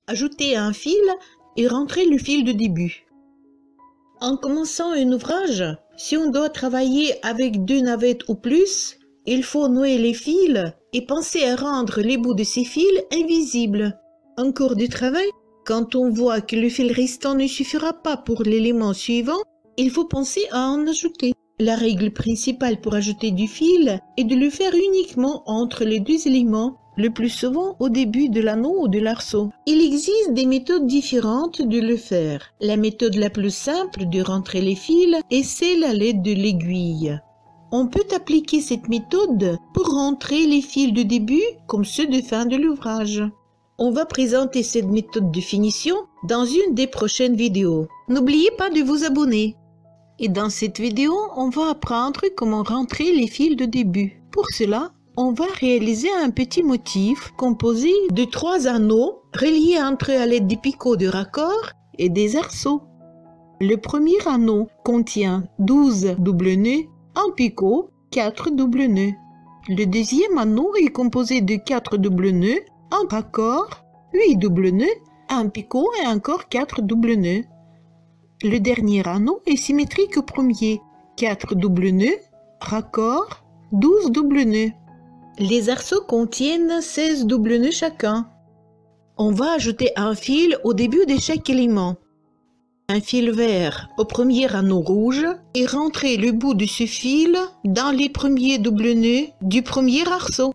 ajouter un fil et rentrer le fil de début. En commençant un ouvrage, si on doit travailler avec 2 navettes ou plus, il faut nouer les fils et penser à rendre les bouts de ces fils invisibles. En cours de travail, quand on voit que le fil restant ne suffira pas pour l'élément suivant, il faut penser à en ajouter. La règle principale pour ajouter du fil est de le faire uniquement entre les 2 éléments, le plus souvent au début de l'anneau ou de l'arceau. Il existe des méthodes différentes de le faire. La méthode la plus simple de rentrer les fils est celle à l'aide de l'aiguille. On peut appliquer cette méthode pour rentrer les fils de début comme ceux de fin de l'ouvrage. On va présenter cette méthode de finition dans une des prochaines vidéos. N'oubliez pas de vous abonner. Et dans cette vidéo, on va apprendre comment rentrer les fils de début. Pour cela, on va réaliser un petit motif composé de 3 anneaux reliés entre eux à l'aide des picots de raccord et des arceaux. Le premier anneau contient 12 doubles nœuds, un picot, 4 doubles nœuds. Le deuxième anneau est composé de 4 doubles nœuds, un raccord, 8 doubles nœuds, un picot et encore 4 doubles nœuds. Le dernier anneau est symétrique au premier, 4 doubles nœuds, raccord, 12 doubles nœuds. Les arceaux contiennent 16 doubles nœuds chacun. On va ajouter un fil au début de chaque élément. Un fil vert au premier anneau rouge et rentrer le bout de ce fil dans les premiers doubles nœuds du premier arceau.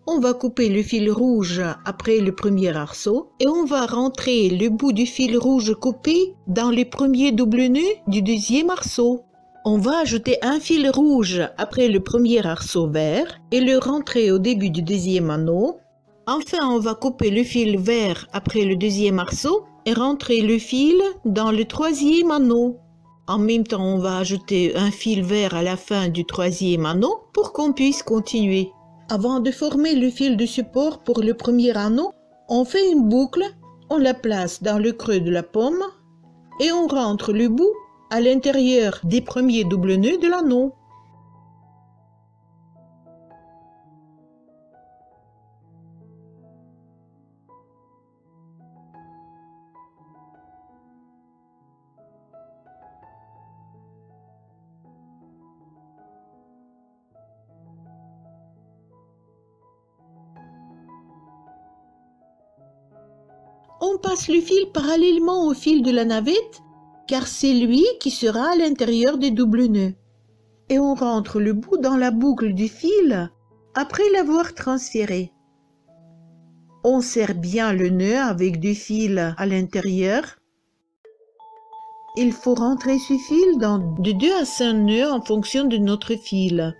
On va couper le fil rouge après le premier arceau et on va rentrer le bout du fil rouge coupé dans les premiers doubles nœuds du deuxième arceau. On va ajouter un fil rouge après le premier arceau vert et le rentrer au début du deuxième anneau. Enfin, on va couper le fil vert après le deuxième arceau et rentrer le fil dans le troisième anneau. En même temps, on va ajouter un fil vert à la fin du troisième anneau pour qu'on puisse continuer. Avant de former le fil de support pour le premier anneau, on fait une boucle, on la place dans le creux de la pomme et on rentre le bout à l'intérieur des premiers doubles nœuds de l'anneau. On passe le fil parallèlement au fil de la navette, car c'est lui qui sera à l'intérieur des doubles nœuds. Et on rentre le bout dans la boucle du fil après l'avoir transféré. On serre bien le nœud avec du fil à l'intérieur. Il faut rentrer ce fil dans de 2 à 5 nœuds en fonction de notre fil.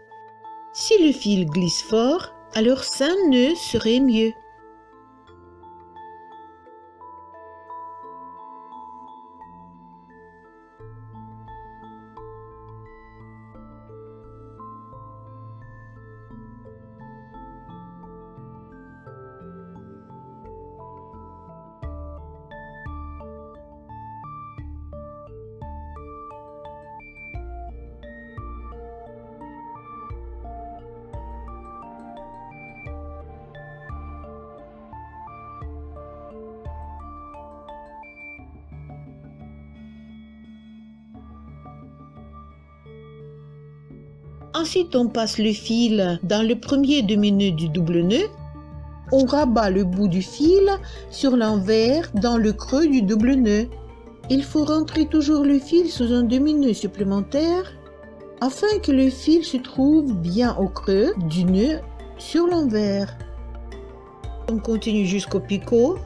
Si le fil glisse fort, alors 5 nœuds serait mieux. Ensuite, on passe le fil dans le premier demi-nœud du double nœud. On rabat le bout du fil sur l'envers dans le creux du double nœud. Il faut rentrer toujours le fil sous un demi-nœud supplémentaire afin que le fil se trouve bien au creux du nœud sur l'envers. On continue jusqu'au picot.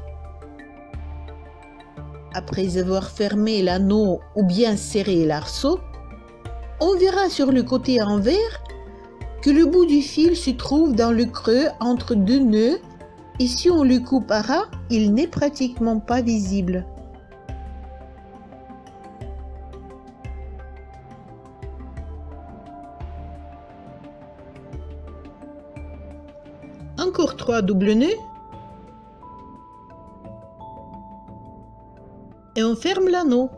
Après avoir fermé l'anneau ou bien serré l'arceau, on verra sur le côté envers que le bout du fil se trouve dans le creux entre 2 nœuds et si on le coupe à ras, il n'est pratiquement pas visible. Encore 3 doubles nœuds et on ferme l'anneau.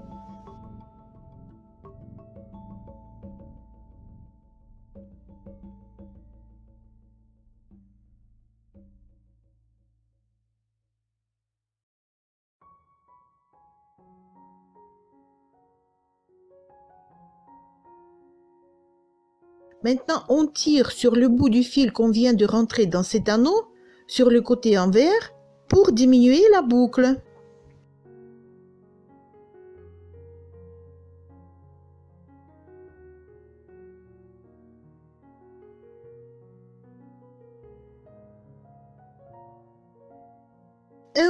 Maintenant, on tire sur le bout du fil qu'on vient de rentrer dans cet anneau, sur le côté envers, pour diminuer la boucle.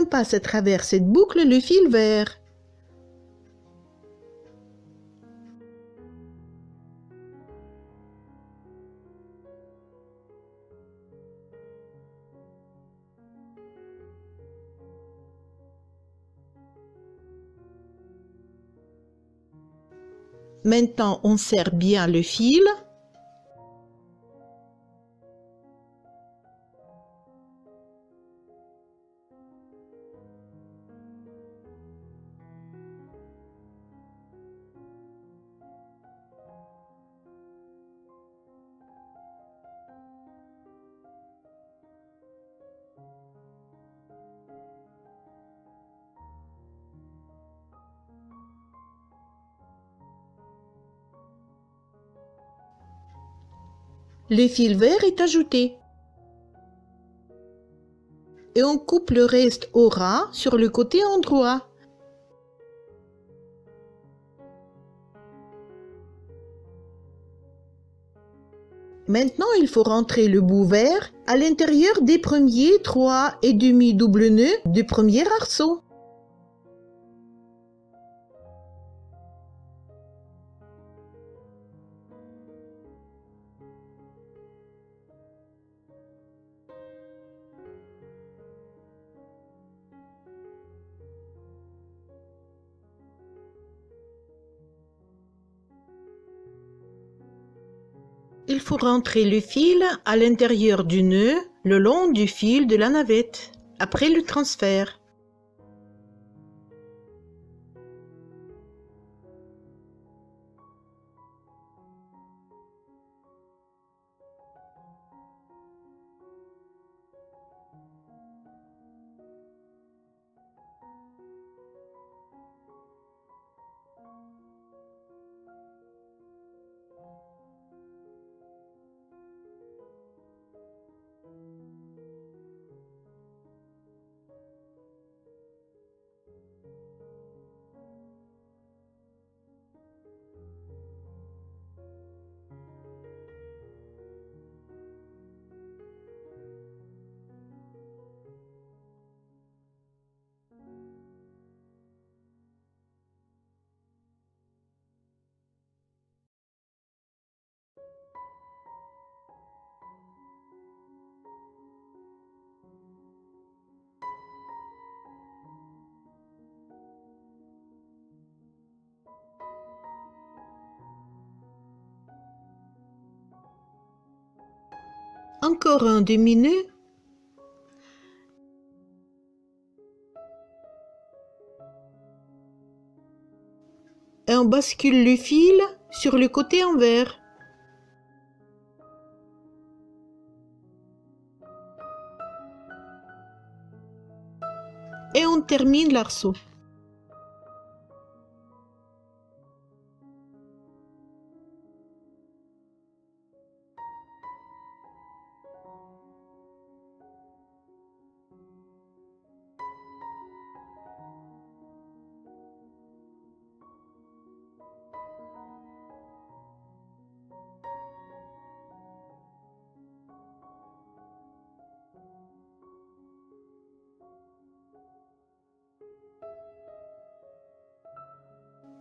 On passe à travers cette boucle le fil vert. Maintenant, on serre bien le fil. Le fil vert est ajouté. Et on coupe le reste au ras sur le côté endroit. Maintenant, il faut rentrer le bout vert à l'intérieur des premiers 3,5 double nœuds du premier arceau. Il faut rentrer le fil à l'intérieur du nœud le long du fil de la navette, après le transfert. Encore un demi-nœud. Et on bascule le fil sur le côté envers. Et on termine l'arceau.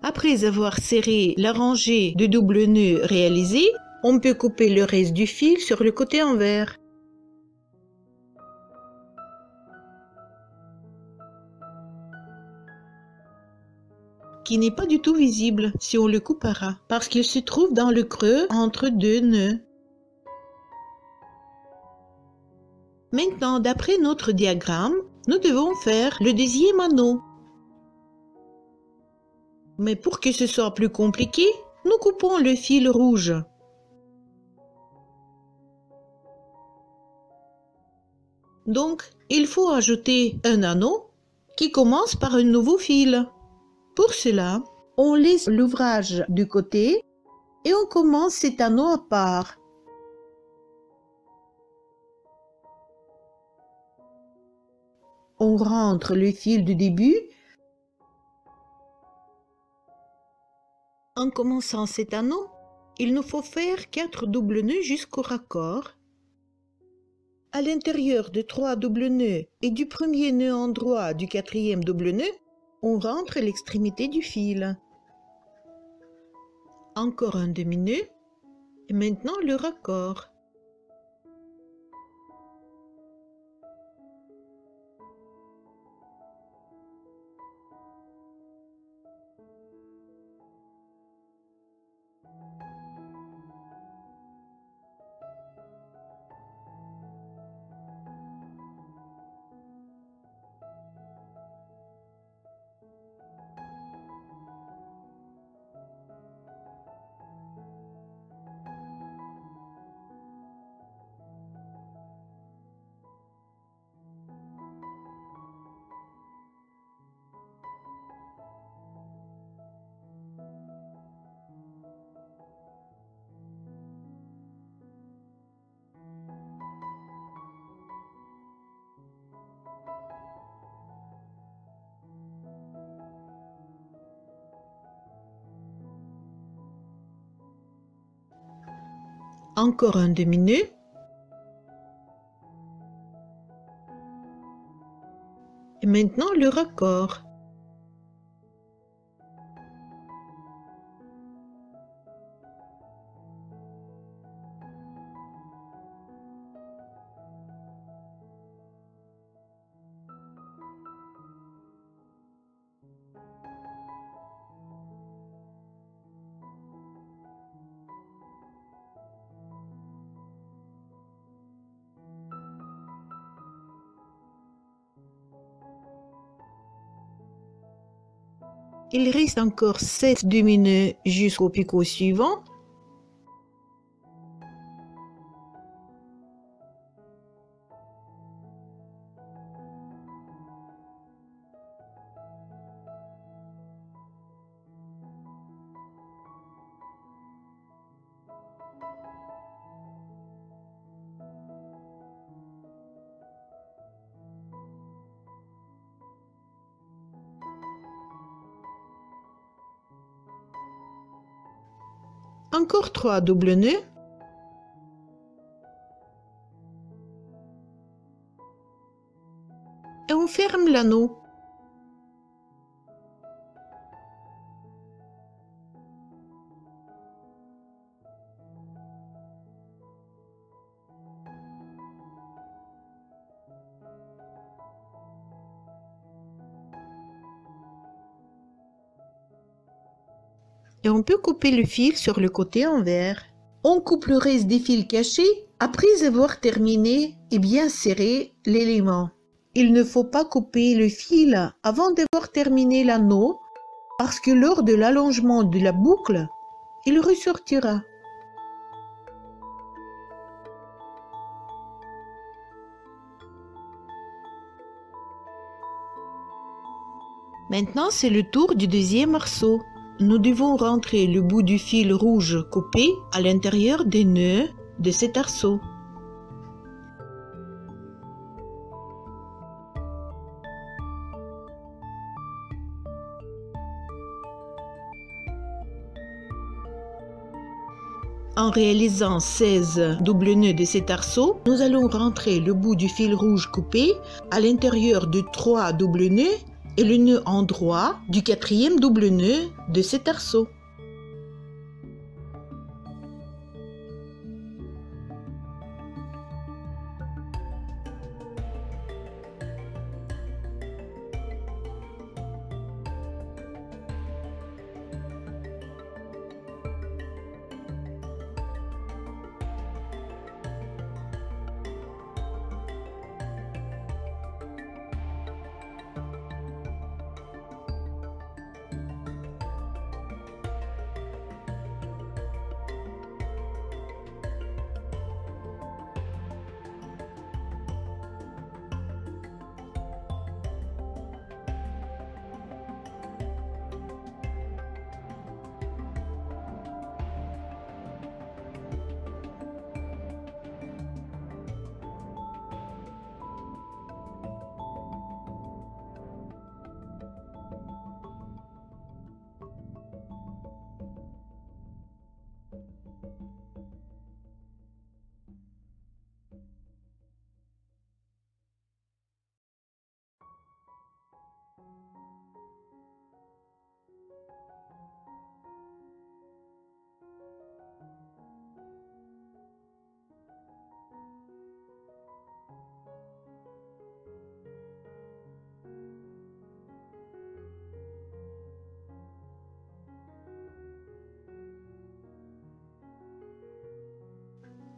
Après avoir serré la rangée de double nœuds réalisée, on peut couper le reste du fil sur le côté envers. Qui n'est pas du tout visible si on le coupera, parce qu'il se trouve dans le creux entre deux nœuds. Maintenant, d'après notre diagramme, nous devons faire le deuxième anneau. Mais pour que ce soit plus compliqué, nous coupons le fil rouge. Donc, il faut ajouter un anneau qui commence par un nouveau fil. Pour cela, on laisse l'ouvrage de côté et on commence cet anneau à part. On rentre le fil du début. En commençant cet anneau, il nous faut faire 4 doubles nœuds jusqu'au raccord. À l'intérieur de 3 doubles nœuds et du premier nœud endroit du 4e double nœud, on rentre l'extrémité du fil. Encore un demi-nœud et maintenant le raccord. Encore un demi-nœud. Et maintenant le raccord. Il reste encore 7 demi-nœuds jusqu'au picot suivant. Encore 3 doubles nœuds. Et on ferme l'anneau. Et on peut couper le fil sur le côté envers. On coupe le reste des fils cachés après avoir terminé et bien serré l'élément. Il ne faut pas couper le fil avant d'avoir terminé l'anneau parce que lors de l'allongement de la boucle, il ressortira. Maintenant, c'est le tour du deuxième arceau. Nous devons rentrer le bout du fil rouge coupé à l'intérieur des nœuds de cet arceau. En réalisant 16 doubles nœuds de cet arceau, nous allons rentrer le bout du fil rouge coupé à l'intérieur de 3 doubles nœuds et le nœud endroit du 4e double nœud de cet arceau.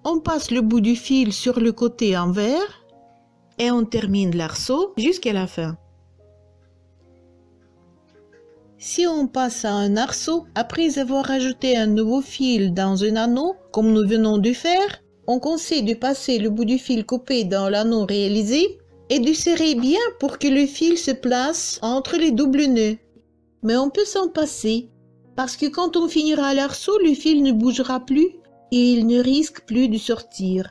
On passe le bout du fil sur le côté envers et on termine l'arceau jusqu'à la fin. Si on passe à un arceau après avoir ajouté un nouveau fil dans un anneau, comme nous venons de faire, on conseille de passer le bout du fil coupé dans l'anneau réalisé et de serrer bien pour que le fil se place entre les doubles nœuds. Mais on peut s'en passer, parce que quand on finira l'arceau, le fil ne bougera plus et il ne risque plus de sortir.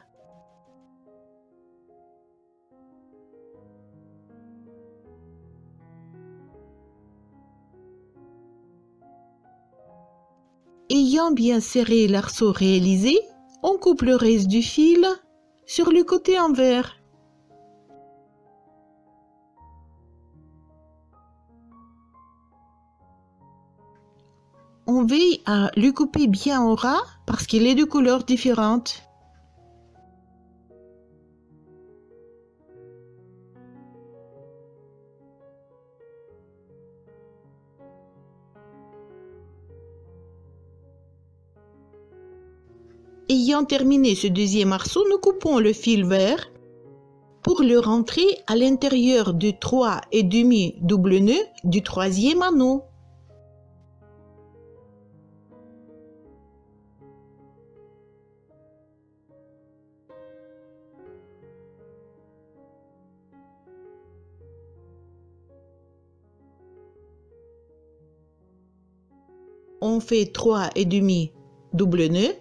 Ayant bien serré l'arceau réalisé, on coupe le reste du fil sur le côté envers. On veille à le couper bien au ras parce qu'il est de couleurs différentes. Ayant terminé ce deuxième arceau, nous coupons le fil vert pour le rentrer à l'intérieur du 3,5 double nœud du troisième anneau. On fait 3,5 double nœud.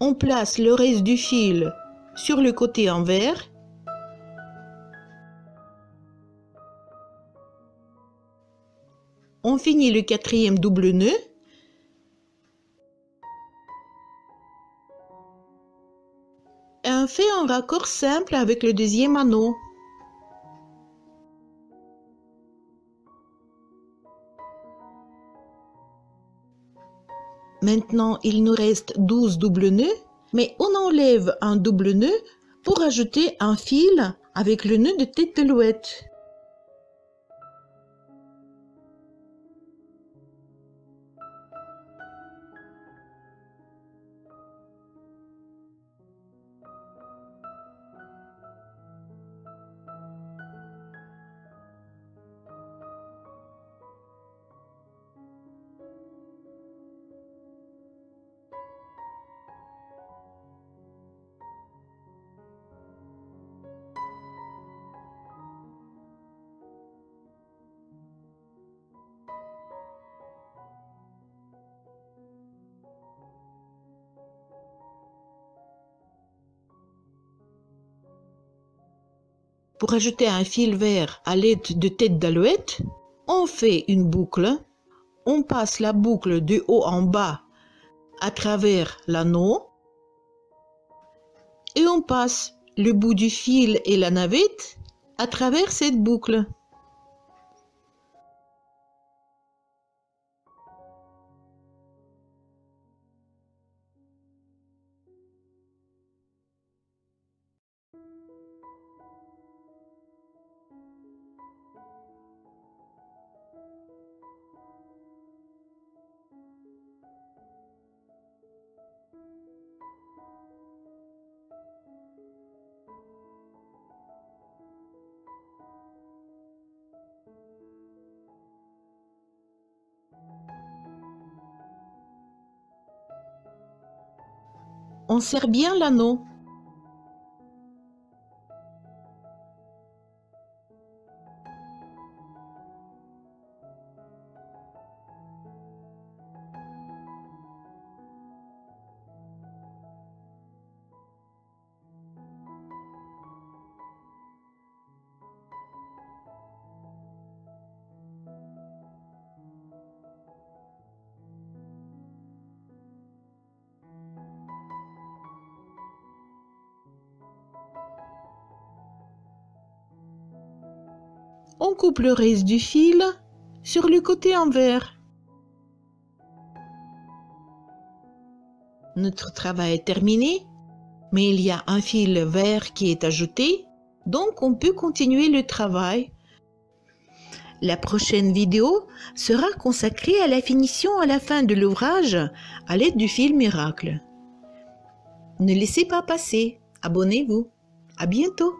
On place le reste du fil sur le côté envers. On finit le quatrième double nœud. Et on fait un raccord simple avec le deuxième anneau. Maintenant, il nous reste 12 doubles nœuds, mais on enlève un double nœud pour ajouter un fil avec le nœud de tête d'alouette. Pour ajouter un fil vert à l'aide de tête d'alouette, on fait une boucle. On passe la boucle de haut en bas à travers l'anneau et on passe le bout du fil et la navette à travers cette boucle. On serre bien l'anneau. On coupe le reste du fil sur le côté envers. Notre travail est terminé, mais il y a un fil vert qui est ajouté, donc on peut continuer le travail. La prochaine vidéo sera consacrée à la finition à la fin de l'ouvrage à l'aide du fil miracle. Ne laissez pas passer, abonnez-vous. À bientôt.